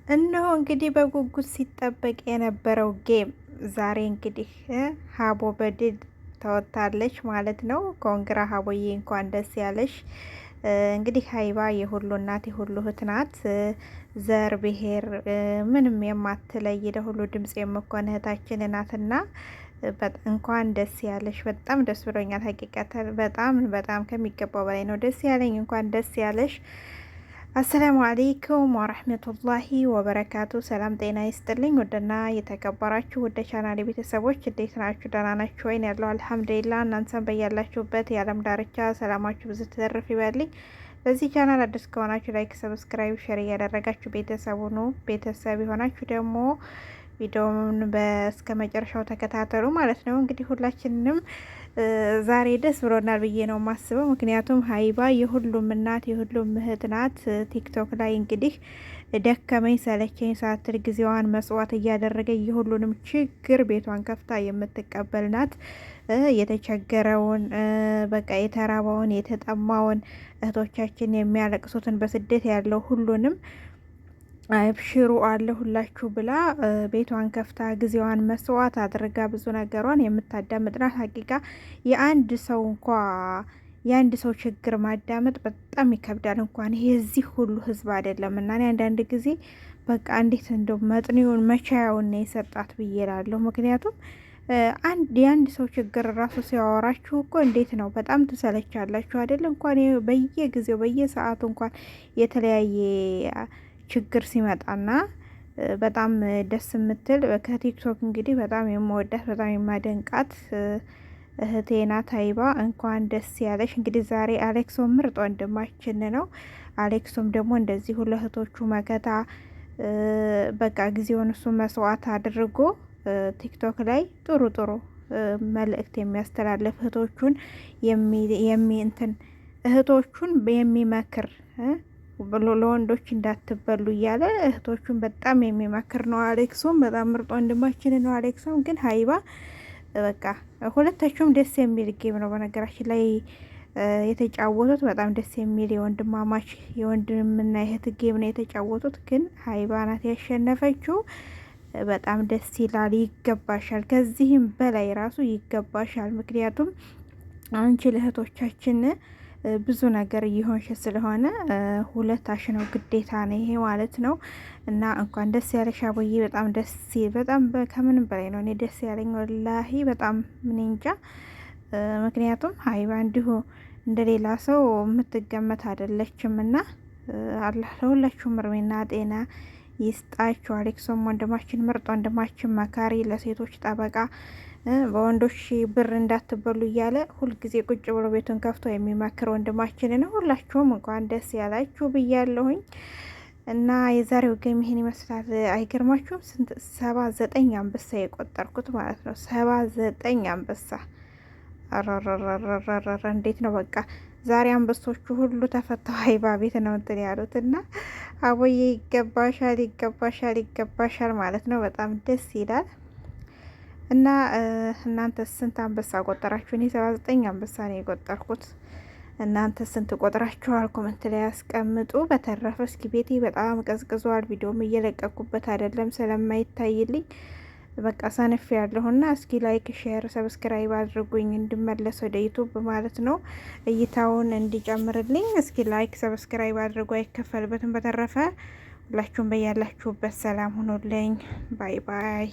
እነሆ እንግዲህ በጉጉት ሲጠበቅ የነበረው ጌም ዛሬ እንግዲህ ሀቦ በድል ተወጥታለች ማለት ነው። ኮንግራ ሀቦዬ፣ እንኳን ደስ ያለሽ። እንግዲህ ሀይባ የሁሉ እናት የሁሉ እህት ናት። ዘር ብሔር ምንም የማትለይ ለሁሉ ድምጽ የምኮን እህታችን ናትና እንኳን ደስ ያለሽ። በጣም ደስ ብሎኛል። ሀቂቃተን በጣም ከሚገባው በላይ ነው ደስ ያለኝ። እንኳን ደስ ያለሽ። አሰላሙ አሌይኩም ወረህመቱላሂ ወበረካቱ። ሰላም ጤና ይስጥልኝ። ውድና የተከበራችሁ ውድ ቻናሌ ቤተሰቦች እንዴት ናችሁ? ደህና ናችሁ ወይን? ያለው አልሐምዱሊላህ። እናንተም በያላችሁበት የዓለም ዳርቻ ሰላማችሁ ብዙ ተዘርፍ ይበልኝ። በዚህ ቻናል አዲስ ከሆናችሁ ላይክ፣ ሰብስክራይብ፣ ሼር እያደረጋችሁ ቤተሰቡ ነው። ቤተሰብ የሆናችሁ ደግሞ ቪዲዮውን እስከ መጨረሻው ተከታተሉ ማለት ነው። እንግዲህ ሁላችንንም ዛሬ ደስ ብሎናል ብዬ ነው የማስበው። ምክንያቱም ሀይባ የሁሉም እናት የሁሉም እህት ናት። ቲክቶክ ላይ እንግዲህ ደከመኝ ሰለቸኝ ሳትል ጊዜዋን መስዋዕት እያደረገ የሁሉንም ችግር ቤቷን ከፍታ የምትቀበል ናት። የተቸገረውን በቃ የተራባውን የተጠማውን እህቶቻችን የሚያለቅሱትን በስደት ያለው ሁሉንም አብሽሩ አለ ሁላችሁ ብላ ቤቷን ከፍታ ጊዜዋን መስዋዕት አድርጋ ብዙ ነገሯን የምታዳምጥናት። ሀቂቃ የአንድ ሰው ችግር ማዳመጥ በጣም ይከብዳል። እንኳን ይሄ እዚህ ሁሉ ህዝብ አይደለም። እና እኔ አንዳንድ ጊዜ በቃ እንዴት እንደው መጥኔውን መቻያውን ነው የሰጣት ብዬ እላለሁ። ምክንያቱም የአንድ ሰው ችግር ራሱ ሲያወራችሁ እኮ እንዴት ነው በጣም ትሰለቻላችሁ አይደል? እንኳን በየጊዜው በየሰዓቱ እንኳን የተለያየ ችግር ሲመጣና በጣም ደስ የምትል ከቲክቶክ እንግዲህ በጣም የምወዳት በጣም የማደንቃት እህቴ ናት ሀይባ። እንኳን ደስ ያለሽ። እንግዲህ ዛሬ አሌክሶም ምርጥ ወንድማችን ነው። አሌክሶም ደግሞ እንደዚህ ለእህቶቹ መከታ በቃ ጊዜውን እሱ መስዋዕት አድርጎ ቲክቶክ ላይ ጥሩ መልእክት የሚያስተላልፍ እህቶቹን እህቶቹን የሚመክር ለወንዶች እንዳትበሉ እያለ እህቶቹን በጣም የሚመክር ነው። አሌክሶም በጣም ምርጥ ወንድማችን ነው። አሌክሶም ግን ሀይባ በቃ ሁለታቸውም ደስ የሚል ጌም ነው በነገራችን ላይ የተጫወቱት። በጣም ደስ የሚል የወንድማማች የወንድምና የእህት ጌም ነው የተጫወቱት። ግን ሀይባ ናት ያሸነፈችው። በጣም ደስ ይላል። ይገባሻል፣ ከዚህም በላይ ራሱ ይገባሻል። ምክንያቱም አንቺ ለእህቶቻችን ብዙ ነገር እየሆንሽ ስለሆነ ሁለታሽ ነው ግዴታ ነው ይሄ ማለት ነው። እና እንኳን ደስ ያለሽ አቦዬ። በጣም ከምንም በላይ ነው እኔ ደስ ያለኝ ወላሂ በጣም ምን እንጃ። ምክንያቱም ሀይባ እንዲሁ እንደሌላ ሰው የምትገመት አይደለችም። እና አላህ ለሁላችሁም እርሜና ጤና ይስጣችሁ። አሌክሶም ወንድማችን ምርጥ ወንድማችን መካሪ፣ ለሴቶች ጠበቃ፣ በወንዶች ብር እንዳትበሉ እያለ ሁልጊዜ ቁጭ ብሎ ቤቱን ከፍቶ የሚመክር ወንድማችን ነው። ሁላችሁም እንኳን ደስ ያላችሁ ብያለሁኝ። እና የዛሬው ጌም ይሄን ይመስላል። አይገርማችሁም? 79 አንበሳ የቆጠርኩት ማለት ነው። 79 አንበሳ አራራራራራ እንዴት ነው? በቃ ዛሬ አንበሶቹ ሁሉ ተፈተው ሀይባ ቤት ነው እንትን ያሉት። እና አቦዬ ይገባሻል ማለት ነው። በጣም ደስ ይላል። እና እናንተ ስንት አንበሳ ቆጠራችሁ? እኔ 79 አንበሳ ነው የቆጠርኩት። እናንተ ስንት ቆጥራችኋል? ኮመንት ላይ ያስቀምጡ። በተረፈ እስኪ ቤቴ በጣም ቀዝቅዟል። ቪዲዮም እየለቀኩበት አይደለም ስለማይታይልኝ በቃ ሰነፍ ያለሁና እስኪ ላይክ፣ ሼር፣ ሰብስክራይብ አድርጉኝ እንድመለስ ወደ ዩቱብ ማለት ነው እይታውን እንዲጨምርልኝ። እስኪ ላይክ ሰብስክራይብ አድርጉ፣ አይከፈልበትም። በተረፈ ሁላችሁም በያላችሁበት ሰላም ሁኑልኝ። ባይ ባይ።